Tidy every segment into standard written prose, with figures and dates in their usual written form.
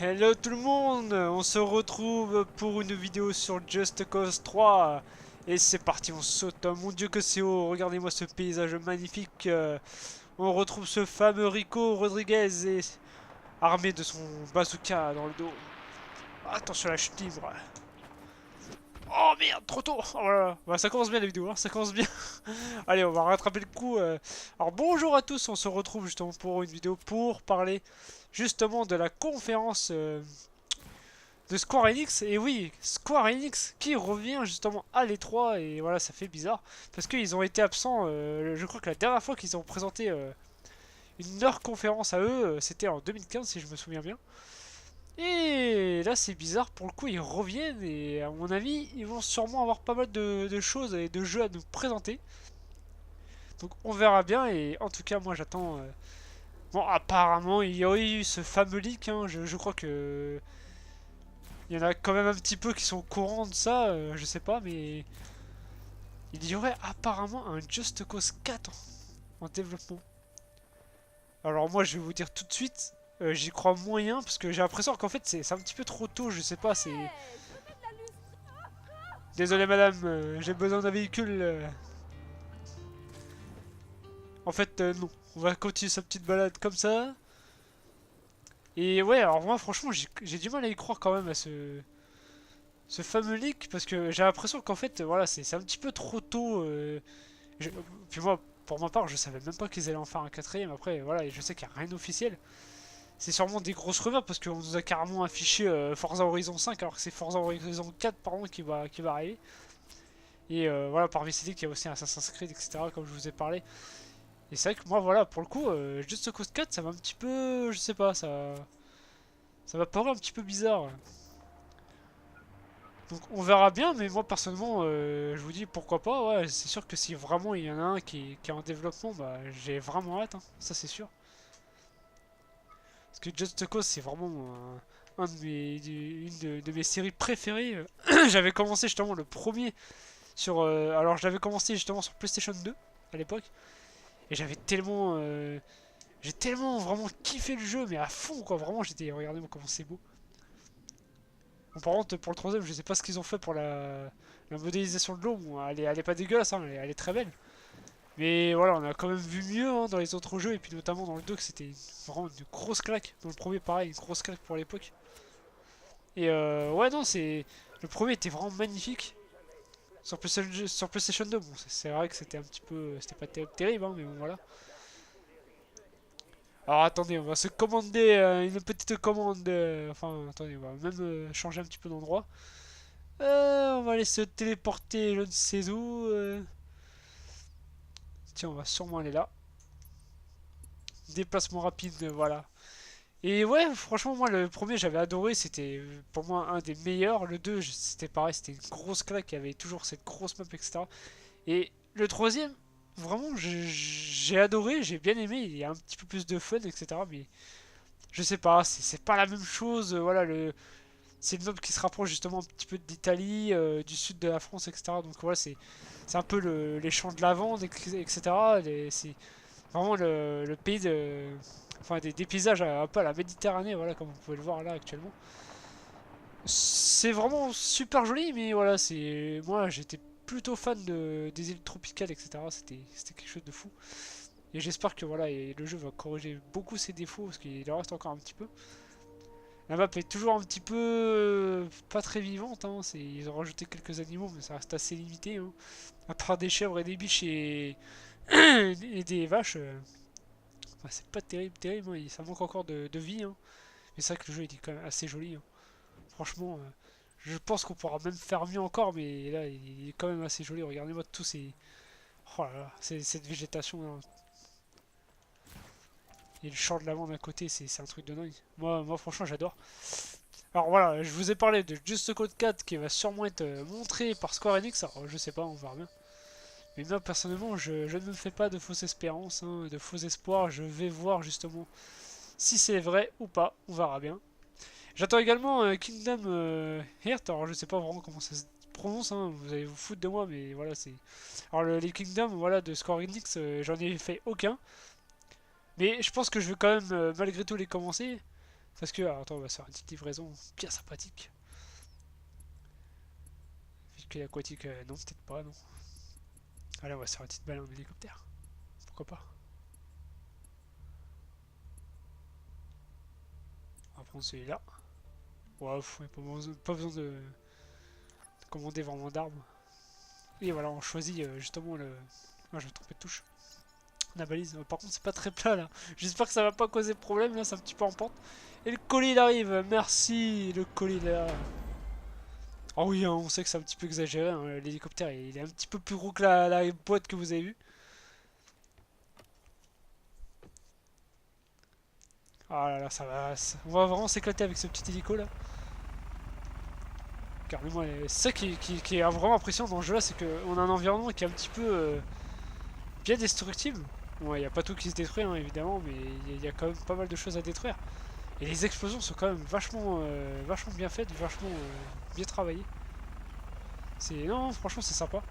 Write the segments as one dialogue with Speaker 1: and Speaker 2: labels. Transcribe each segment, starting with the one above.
Speaker 1: Hello tout le monde, on se retrouve pour une vidéo sur Just Cause 3 et c'est parti, on saute. Oh, mon dieu que c'est haut, regardez-moi ce paysage magnifique. On retrouve ce fameux Rico Rodriguez et armé de son bazooka dans le dos. Attention à la chute libre. Oh merde, trop tôt. Oh là là. Bah, ça commence bien la vidéo, hein, ça commence bien. Allez, on va rattraper le coup. Alors bonjour à tous, on se retrouve justement pour une vidéo pour parler justement de la conférence de Square Enix. Et oui, Square Enix qui revient justement à l'E3. Et voilà, ça fait bizarre. Parce qu'ils ont été absents. Je crois que la dernière fois qu'ils ont présenté une leur conférence à eux, c'était en 2015 si je me souviens bien. Et là, c'est bizarre. Pour le coup, ils reviennent. Et à mon avis, ils vont sûrement avoir pas mal de choses et de jeux à nous présenter. Donc on verra bien. Et en tout cas, moi j'attends. Bon, apparemment, il y a eu ce fameux leak. Hein. Je crois que il y en a quand même un petit peu qui sont au courant de ça, je sais pas, mais il y aurait apparemment un Just Cause 4 en développement. Alors moi je vais vous dire tout de suite, j'y crois moyen parce que j'ai l'impression qu'en fait c'est un petit peu trop tôt, je sais pas, c'est... Désolé madame, j'ai besoin d'un véhicule. En fait non, on va continuer sa petite balade comme ça. Et ouais, alors moi franchement j'ai du mal à y croire quand même à ce fameux leak parce que j'ai l'impression qu'en fait voilà c'est un petit peu trop tôt. Je- Puis moi, pour ma part, je savais même pas qu'ils allaient en faire un quatrième. Après, voilà, et je sais qu'il n'y a rien d'officiel. C'est sûrement des grosses rumeurs parce qu'on nous a carrément affiché Forza Horizon 5 alors que c'est Forza Horizon 4 pardon, qui va arriver. Et voilà, parmi ces il y a aussi Assassin's Creed, etc. Comme je vous ai parlé. Et c'est vrai que moi, voilà, pour le coup, Just Cause 4, ça m'a un petit peu. Je sais pas, ça m'a paru un petit peu bizarre. Donc on verra bien, mais moi personnellement, je vous dis pourquoi pas. Ouais, c'est sûr que si vraiment il y en a un qui est en développement, bah j'ai vraiment hâte, hein, ça c'est sûr. Parce que Just Cause, c'est vraiment un de une de mes séries préférées. J'avais commencé justement le premier sur. Alors, j'avais commencé justement sur PlayStation 2 à l'époque. Et j'avais tellement. J'ai tellement vraiment kiffé le jeu, mais à fond quoi. Vraiment, j'étais. Regardez-moi comment c'est beau. Bon, par contre, pour le troisième, je sais pas ce qu'ils ont fait pour la modélisation de l'eau. Bon, elle est pas dégueulasse, hein, elle est très belle. Mais voilà, on a quand même vu mieux hein, dans les autres jeux, et puis notamment dans le 2 que c'était vraiment une grosse claque. Dans le premier, pareil, une grosse claque pour l'époque. Et ouais, non, c'est. Le premier était vraiment magnifique. Sur PlayStation 2, bon, c'est vrai que c'était un petit peu. C'était pas terrible, hein, mais bon, voilà. Alors attendez, on va se commander une petite commande. Enfin, attendez, on va même changer un petit peu d'endroit. On va aller se téléporter, je ne sais où. Tiens, on va sûrement aller là. Déplacement rapide, voilà. Et ouais, franchement, moi, le premier, j'avais adoré. C'était pour moi un des meilleurs. Le 2, c'était pareil, c'était une grosse claque. Il y avait toujours cette grosse map, etc. Et le troisième, vraiment, j'ai adoré, j'ai bien aimé. Il y a un petit peu plus de fun, etc. Mais je sais pas, c'est pas la même chose. Voilà, c'est une map qui se rapproche justement un petit peu d'Italie, du sud de la France, etc. Donc voilà, c'est un peu les champs de lavande, etc. C'est vraiment le pays de. Enfin, des paysages un peu à la Méditerranée, voilà, comme vous pouvez le voir là actuellement. C'est vraiment super joli, mais voilà, c'est. Moi, j'étais plutôt fan des îles tropicales, etc. C'était quelque chose de fou. Et j'espère que voilà, et le jeu va corriger beaucoup ses défauts, parce qu'il en reste encore un petit peu. La map est toujours un petit peu pas très vivante, hein. Ils ont rajouté quelques animaux, mais ça reste assez limité. Hein. À part des chèvres et des biches et des vaches, bah, c'est pas terrible, terrible. Hein. Ça manque encore de vie. Hein. Mais c'est vrai que le jeu est quand même assez joli. Hein. Franchement, je pense qu'on pourra même faire mieux encore, mais là, il est quand même assez joli. Regardez-moi tous ces. Oh là là, cette végétation. Là. Et le champ de lavande à côté, c'est un truc de dingue. Moi franchement, j'adore. Alors voilà, je vous ai parlé de Just Cause 4 qui va sûrement être montré par Square Enix. Alors je sais pas, on verra bien. Mais moi personnellement, je ne me fais pas de fausses espérances, hein, de faux espoirs. Je vais voir justement si c'est vrai ou pas. On verra bien. J'attends également Kingdom Hearts. Alors je sais pas vraiment comment ça se prononce. Hein, vous allez vous foutre de moi, mais voilà c'est. Alors les Kingdom, voilà de Square Enix, j'en ai fait aucun. Mais je pense que je vais quand même malgré tout les commencer. Parce que, alors, attends, on va se faire une petite livraison bien sympathique. Véhicule aquatique, non, peut-être pas, non. Allez, on va se faire une petite balle en hélicoptère. Pourquoi pas. On va prendre celui-là. Ouais, pas besoin de commander vraiment d'armes. Et voilà, on choisit justement le... Moi, je vais tromper de touche. La balise. Par contre, c'est pas très plat là. J'espère que ça va pas causer de problème là, c'est un petit peu en pente. Et le colis il arrive, merci, le colis là. Oh oui, hein, on sait que c'est un petit peu exagéré, hein. L'hélicoptère il est un petit peu plus gros que la boîte que vous avez vue. Ah là là, on va vraiment s'éclater avec ce petit hélico là. Regardez-moi, c'est ça qui est vraiment impressionnant dans ce jeu là, c'est qu'on a un environnement qui est un petit peu bien destructible. Bon, il n'y a pas tout qui se détruit hein, évidemment, mais il y a quand même pas mal de choses à détruire. Et les explosions sont quand même vachement bien faites, vachement bien travaillées. Non, franchement c'est sympa.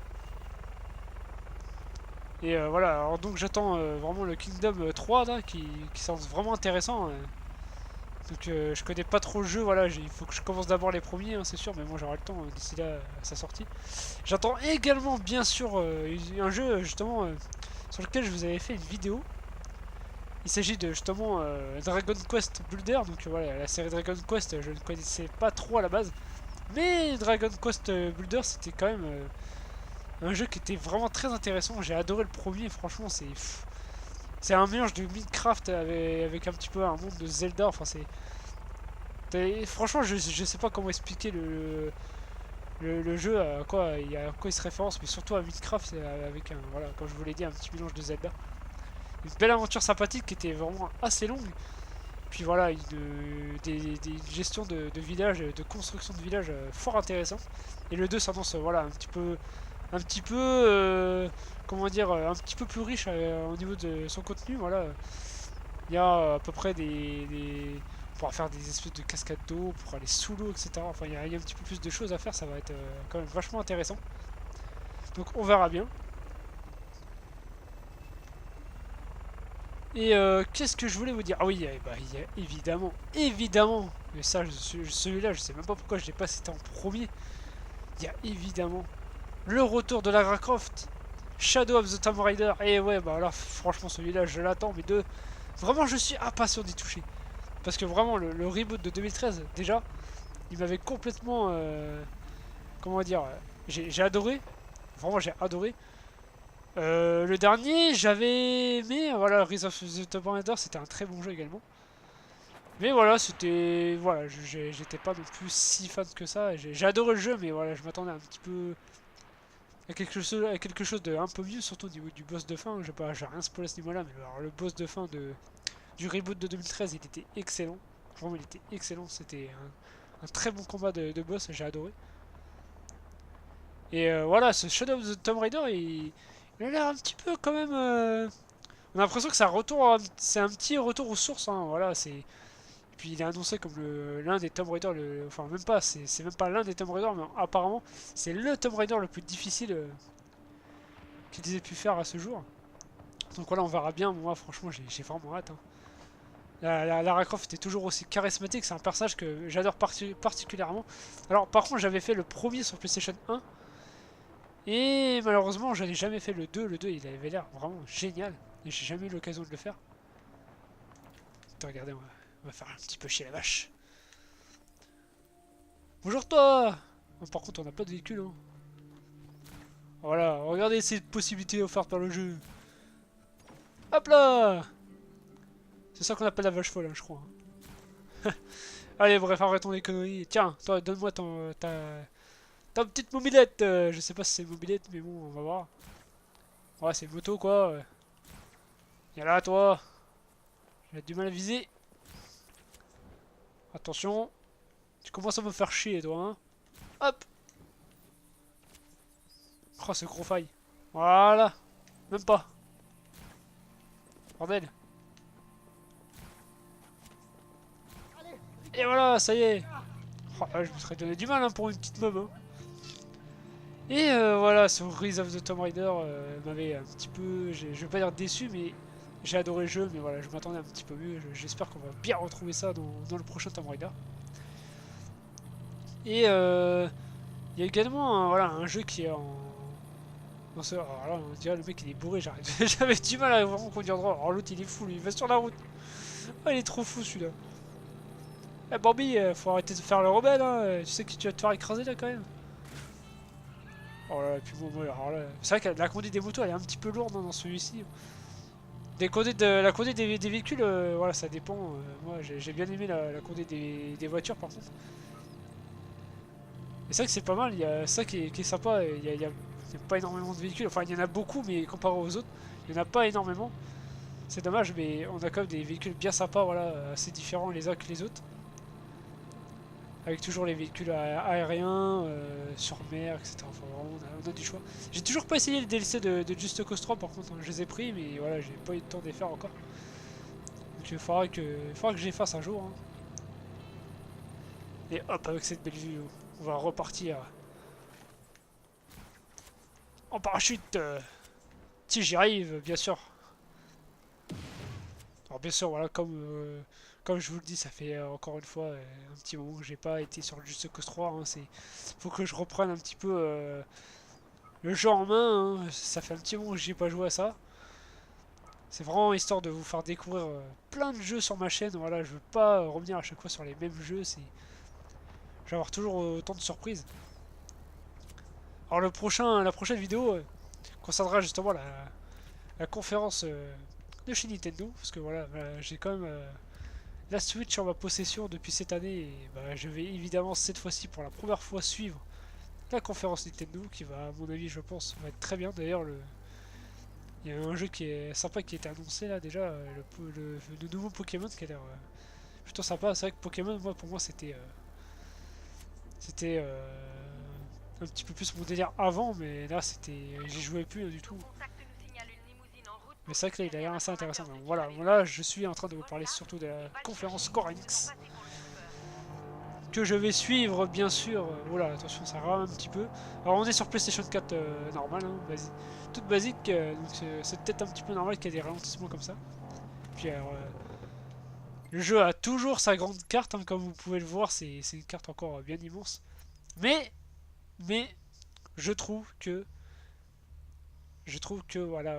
Speaker 1: Et voilà, alors donc j'attends vraiment le Kingdom 3 là, qui semble vraiment intéressant. Donc je connais pas trop le jeu, voilà, il faut que je commence d'abord les premiers, hein, c'est sûr, mais moi j'aurai le temps d'ici là à sa sortie. J'attends également bien sûr un jeu justement sur lequel je vous avais fait une vidéo. Il s'agit de justement Dragon Quest Builder, donc voilà, la série Dragon Quest je ne connaissais pas trop à la base. Mais Dragon Quest Builder c'était quand même un jeu qui était vraiment très intéressant, j'ai adoré le premier, franchement c'est un mélange de Minecraft avec un petit peu un monde de Zelda, enfin franchement je sais pas comment expliquer le jeu, à quoi il se référence, mais surtout à Minecraft avec un, voilà, comme je vous l'ai dit, un petit mélange de Zelda. Une belle aventure sympathique qui était vraiment assez longue. Puis voilà, une gestion de village, de construction de village fort intéressant. Et le 2 s'annonce voilà, comment dire, un petit peu plus riche au niveau de son contenu. Voilà. Il y a à peu près on pourra faire des espèces de cascades d'eau, pour aller sous l'eau, etc. Enfin, il y a un petit peu plus de choses à faire, ça va être quand même vachement intéressant. Donc on verra bien. Et qu'est-ce que je voulais vous dire? Ah oui, bah, il y a évidemment, mais ça, celui-là, je sais même pas pourquoi je l'ai pas cité en premier. Il y a évidemment le retour de Lara Croft, Shadow of the Tomb Raider. Et ouais, bah là, franchement, celui-là, je l'attends, mais vraiment, je suis impatient d'y toucher. Parce que vraiment, le reboot de 2013, déjà, il m'avait complètement, comment dire, j'ai adoré. Vraiment, j'ai adoré. Le dernier, j'avais aimé. Voilà, Rise of the Tomb Raider, c'était un très bon jeu également. Mais voilà, c'était. Voilà, j'étais pas non plus si fan que ça. J'ai adoré le jeu, mais voilà, je m'attendais un petit peu à quelque chose de un peu mieux, surtout au niveau du boss de fin. J'ai rien spoilé à ce niveau-là, mais alors, le boss de fin du reboot de 2013, il était excellent. Vraiment, il était excellent. C'était un très bon combat de boss, j'ai adoré. Et voilà, ce Shadow of the Tomb Raider, il a l'air un petit peu quand même. On a l'impression que c'est un petit retour aux sources. Hein, voilà, puis il est annoncé comme l'un des Tomb Raider, enfin même pas, c'est même pas l'un des Tomb Raider, mais apparemment c'est le Tomb Raider le plus difficile qu'ils aient pu faire à ce jour. Donc voilà, on verra bien. Moi, franchement, j'ai vraiment hâte. Hein. Lara Croft est toujours aussi charismatique. C'est un personnage que j'adore particulièrement. Alors, par contre, j'avais fait le premier sur PlayStation 1. Et malheureusement, je n'ai jamais fait le 2. Le 2, il avait l'air vraiment génial. Et j'ai jamais eu l'occasion de le faire. Attends, regardez, on va faire un petit peu chier la vache. Bonjour toi. Par contre, on n'a pas de véhicule. Hein. Voilà, regardez ces possibilités offertes par le jeu. Hop là. C'est ça qu'on appelle la vache folle, hein, je crois. Allez, bref, arrêtons les conneries. Tiens, toi, donne-moi ta petite mobilette. Je sais pas si c'est une mobilette, mais bon, on va voir. Ouais, c'est une moto, quoi. Viens là, toi. J'ai du mal à viser. Attention. Tu commences à me faire chier, toi, hein. Hop. Oh, ce gros faille. Voilà. Même pas. Bordel. Et voilà, ça y est. Oh, je me serais donné du mal hein, pour une petite mob. Hein. Et voilà, ce Rise of the Tomb Raider m'avait un petit peu, je vais pas dire déçu, mais J'ai adoré le jeu, mais voilà, je m'attendais un petit peu mieux. J'espère qu'on va bien retrouver ça dans le prochain Tomb Raider. Et il y a également voilà, un jeu qui est en... Alors là, on dirait le mec il est bourré, j'avais du mal à vraiment conduire droit. Alors l'autre il est fou, lui, il va sur la route. Oh, il est trop fou celui-là. Eh Bambi, faut arrêter de faire le rebelle, hein. Tu sais que tu vas te faire écraser là quand même. Oh là là, puis bon, alors là, c'est vrai que la conduite des motos elle est un petit peu lourde hein, dans celui-ci. La conduite des véhicules, voilà, ça dépend. Moi j'ai bien aimé la conduite des voitures par contre. Et c'est vrai que c'est pas mal, il y a ça qui est sympa, il y a pas énormément de véhicules, enfin il y en a beaucoup mais comparé aux autres, il n'y en a pas énormément. C'est dommage mais on a quand même des véhicules bien sympas, voilà, assez différents les uns que les autres. Avec toujours les véhicules aériens, sur mer, etc. Enfin vraiment on a du choix. J'ai toujours pas essayé le DLC de Just Cause 3 par contre, hein. Je les ai pris mais voilà j'ai pas eu le temps de les faire encore. Donc il faudra que je les fasse un jour. Hein. Et hop avec cette belle vue, on va repartir en parachute. Si j'y arrive, bien sûr. Alors bien sûr, voilà, comme je vous le dis, ça fait encore une fois un petit moment que j'ai pas été sur le Just Cause 3. Hein, faut que je reprenne un petit peu le jeu en main. Hein. Ça fait un petit moment que j'ai pas joué à ça. C'est vraiment histoire de vous faire découvrir plein de jeux sur ma chaîne. Voilà, je veux pas revenir à chaque fois sur les mêmes jeux. Je vais avoir toujours autant de surprises. Alors la prochaine vidéo concernera justement la conférence de chez Nintendo, parce que voilà, j'ai quand même la Switch en ma possession depuis cette année, et bah, je vais évidemment cette fois-ci pour la première fois suivre la conférence Nintendo, qui va à mon avis je pense va être très bien. D'ailleurs il y a un jeu qui est sympa qui a été annoncé là déjà, le nouveau Pokémon qui a l'air plutôt sympa. C'est vrai que Pokémon pour moi c'était un petit peu plus mon délire avant, mais là j'y jouais plus du tout. Mais c'est vrai que là, il a l'air assez intéressant. Donc, voilà, je suis en train de vous parler surtout de la conférence Square Enix que je vais suivre, bien sûr. Voilà, attention, ça rame un petit peu. Alors, on est sur PlayStation 4 normal, hein, toute basique. Donc, c'est peut-être un petit peu normal qu'il y ait des ralentissements comme ça. Puis, alors, le jeu a toujours sa grande carte, hein, comme vous pouvez le voir, c'est une carte encore bien immense. Mais, je trouve que, voilà,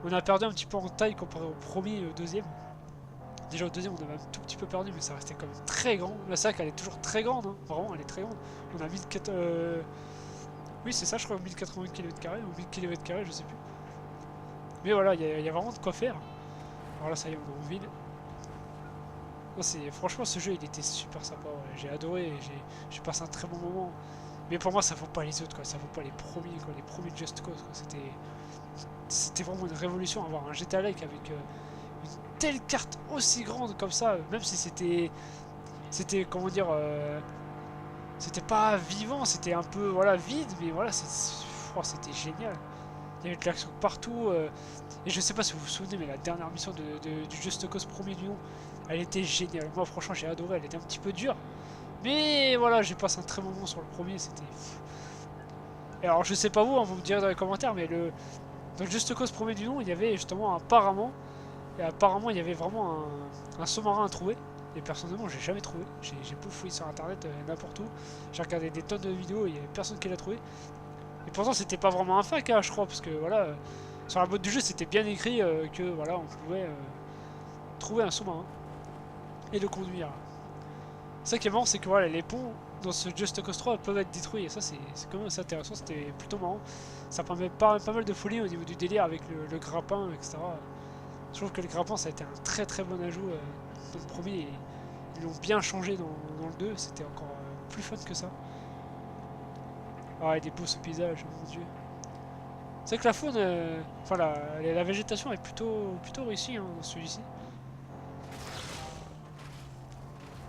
Speaker 1: on a perdu un petit peu en taille comparé au premier et au deuxième. Déjà au deuxième on avait un tout petit peu perdu mais ça restait quand même très grand. La sac elle est toujours très grande, hein. Vraiment elle est très grande. On a 1004... Oui c'est ça je crois 1080 km² ou 1000 km², je sais plus. Mais voilà, il y a vraiment de quoi faire. Alors là ça y est on est en ville. Franchement ce jeu il était super sympa, ouais. J'ai adoré, j'ai passé un très bon moment. Mais pour moi ça vaut pas les autres quoi, ça vaut pas les premiers quoi, les premiers Just Cause quoi. C'était vraiment une révolution avoir un GTA-like avec une telle carte aussi grande comme ça, même si comment dire, c'était pas vivant, c'était un peu voilà vide, mais voilà, c'était génial. Il y avait de l'action partout, et je sais pas si vous vous souvenez, mais la dernière mission du Just Cause premier du nom, elle était géniale. Moi, franchement, j'ai adoré. Elle était un petit peu dure, mais voilà, j'ai passé un très bon moment sur le premier, c'était. Et alors, je sais pas vous, hein, vous me direz dans les commentaires, mais dans le Just Cause premier du nom, il y avait justement apparemment. Et apparemment, il y avait vraiment un sous-marin à trouver. Et personnellement, j'ai jamais trouvé. J'ai beau fouiller sur internet n'importe où. J'ai regardé des tonnes de vidéos et il n'y avait personne qui l'a trouvé. Et pourtant, c'était pas vraiment un fac, hein, je crois, parce que voilà, sur la boîte du jeu, c'était bien écrit que voilà, on pouvait trouver un sous-marin et le conduire. Ça qui est marrant, c'est que voilà, les ponts dans ce Just Cause 3 peuvent être détruits. Et ça, c'est quand même assez intéressant. C'était plutôt marrant. Ça permet pas mal de folie au niveau du délire avec le grappin, etc. Je trouve que le grappin ça a été un très très bon ajout dans le premier et ils l'ont bien changé dans le 2, c'était encore plus fun que ça. Ah, il est beau ce paysage, mon dieu. C'est vrai que la faune, enfin la végétation est plutôt réussie hein, dans celui-ci.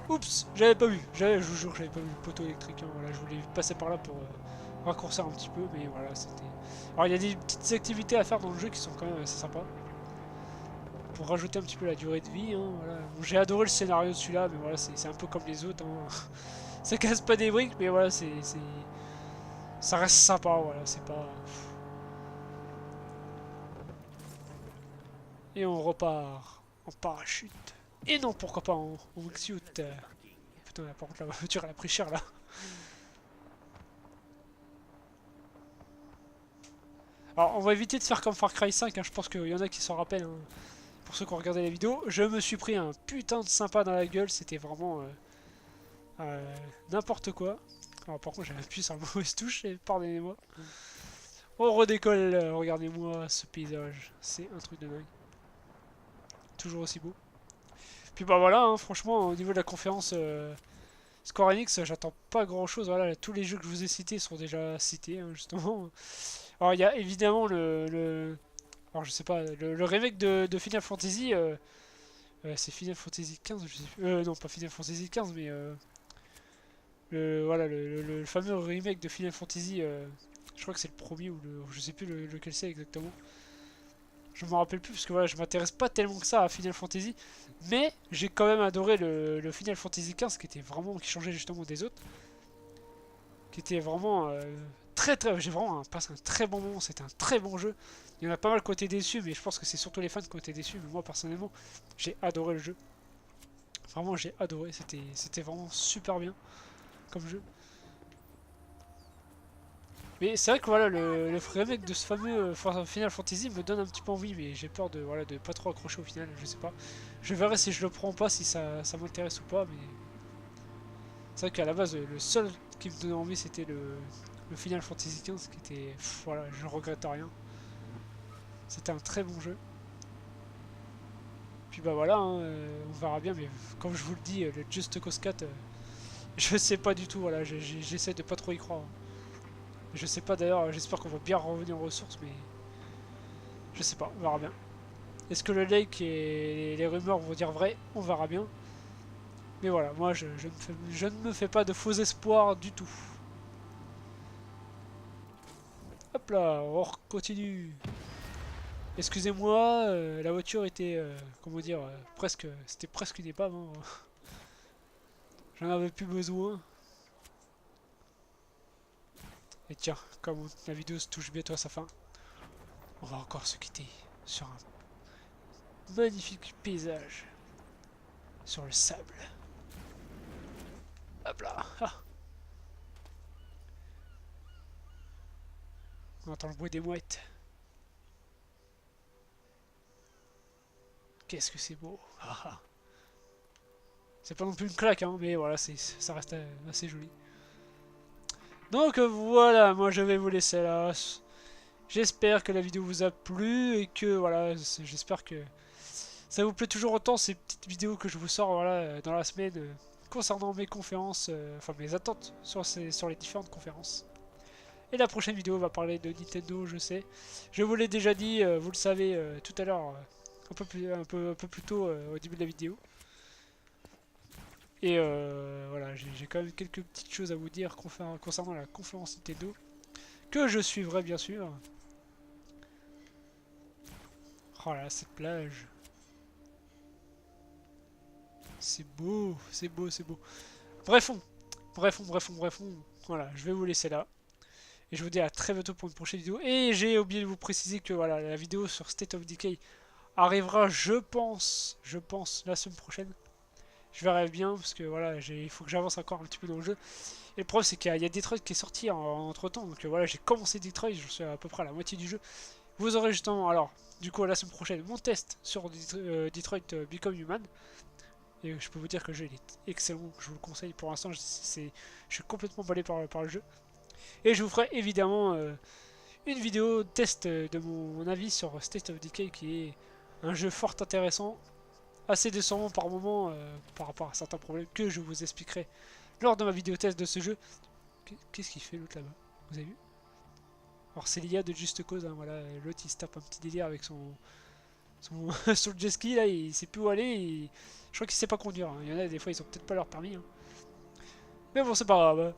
Speaker 1: Oups, j'avais pas vu, je vous jure, j'avais pas vu le poteau électrique. Hein, voilà, je voulais passer par là pour raccourcir un petit peu, mais voilà, c'était. Alors il y a des petites activités à faire dans le jeu qui sont quand même assez sympas. Pour rajouter un petit peu la durée de vie. Hein, voilà. Bon, j'ai adoré le scénario de celui-là, mais voilà, c'est un peu comme les autres. Hein. Ça casse pas des briques, mais voilà, ça reste sympa. Voilà, c'est pas. Et on repart en parachute. Et non, pourquoi pas en wingsuit. Putain, par contre, la voiture, elle a pris cher, là. Alors, on va éviter de faire comme Far Cry 5, hein, je pense qu'il y en a qui s'en rappellent. Hein. Pour ceux qui ont regardé la vidéo, je me suis pris un putain de sympa dans la gueule, c'était vraiment n'importe quoi. Alors, par contre, j'ai appuyé sur la mauvaise touche, et pardonnez-moi. On redécolle, regardez-moi ce paysage, c'est un truc de dingue. Toujours aussi beau. Puis bah voilà, hein, franchement, au niveau de la conférence Square Enix, j'attends pas grand chose. Voilà, tous les jeux que je vous ai cités sont déjà cités, hein, justement. Alors, il y a évidemment alors, je sais pas, le remake de Final Fantasy. C'est Final Fantasy XV, je sais plus. Non, pas Final Fantasy XV, mais voilà, le fameux remake de Final Fantasy. Je crois que c'est le premier ou je sais plus lequel c'est exactement. Je me rappelle plus parce que voilà, je m'intéresse pas tellement que ça à Final Fantasy, mais j'ai quand même adoré le Final Fantasy XV qui changeait justement des autres, qui était vraiment j'ai vraiment passé un très bon moment, c'était un très bon jeu. Il y en a pas mal qui ont été déçus, mais je pense que c'est surtout les fans qui ont été déçus, mais moi personnellement, j'ai adoré le jeu. Vraiment, j'ai adoré, c'était vraiment super bien comme jeu. Mais c'est vrai que voilà, le remake de ce fameux Final Fantasy me donne un petit peu envie, mais j'ai peur de, voilà, de pas trop accrocher au final, je sais pas. Je verrai si je le prends pas, si ça m'intéresse ou pas, mais c'est vrai qu'à la base, le seul qui me donnait envie, c'était le Final Fantasy XV, qui était, voilà, je ne regrette rien. C'était un très bon jeu. Puis bah voilà, hein, on verra bien, mais comme je vous le dis, le Just Cause 4, je sais pas du tout, voilà, j'essaie de pas trop y croire. Je sais pas d'ailleurs, j'espère qu'on va bien revenir aux ressources, mais je sais pas, on verra bien. Est-ce que le lake et les rumeurs vont dire vrai? On verra bien. Mais voilà, moi je ne me fais pas de faux espoirs du tout. Hop là, on continue. Excusez-moi, la voiture était, comment dire, c'était presque une épave. Hein. J'en avais plus besoin. Et tiens, comme la vidéo se touche bientôt à sa fin, on va encore se quitter sur un magnifique paysage sur le sable. Hop là. Ah. On entend le bruit des mouettes. Qu'est-ce que c'est beau. Ah, ah. C'est pas non plus une claque, hein, mais voilà, ça reste assez joli. Donc voilà, moi je vais vous laisser là. J'espère que la vidéo vous a plu et que voilà, j'espère que ça vous plaît toujours autant ces petites vidéos que je vous sors voilà, dans la semaine concernant mes conférences, enfin mes attentes sur les différentes conférences. Et la prochaine vidéo va parler de Nintendo, je sais. Je vous l'ai déjà dit, vous le savez tout à l'heure, un peu plus tôt au début de la vidéo. Et voilà, j'ai quand même quelques petites choses à vous dire concernant la conférence Nintendo, que je suivrai bien sûr. Oh là, cette plage. C'est beau, c'est beau, c'est beau. Brefons, brefons. Voilà, je vais vous laisser là. Et je vous dis à très bientôt pour une prochaine vidéo. Et j'ai oublié de vous préciser que voilà, la vidéo sur State of Decay arrivera, je pense, la semaine prochaine. Je verrai bien parce que voilà, il faut que j'avance encore un petit peu dans le jeu. Et le problème c'est qu'il y a Detroit qui est sorti entre temps. Donc voilà, j'ai commencé Detroit, je suis à peu près à la moitié du jeu. Vous aurez justement, alors, du coup, la semaine prochaine, mon test sur Detroit Become Human. Et je peux vous dire que le jeu il est excellent, je vous le conseille. Pour l'instant, je suis complètement emballé par le jeu. Et je vous ferai évidemment une vidéo test de mon avis sur State of Decay, qui est un jeu fort intéressant, assez décevant par moment par rapport à certains problèmes que je vous expliquerai lors de ma vidéo test de ce jeu. Qu'est-ce qu'il fait l'autre là-bas? Vous avez vu? Alors c'est l'IA de Juste Cause, hein, voilà, l'autre il se tape un petit délire avec son sur le jet ski là, il sait plus où aller, je crois qu'il sait pas conduire, hein. Il y en a des fois ils ont peut-être pas leur permis, hein. Mais bon c'est pas grave.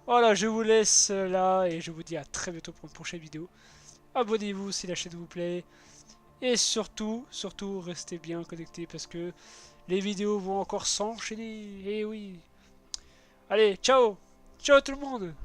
Speaker 1: Voilà, je vous laisse là et je vous dis à très bientôt pour une prochaine vidéo. Abonnez-vous si la chaîne vous plaît. Et surtout, restez bien connectés parce que les vidéos vont encore s'enchaîner. Et oui. Allez, ciao! Ciao tout le monde!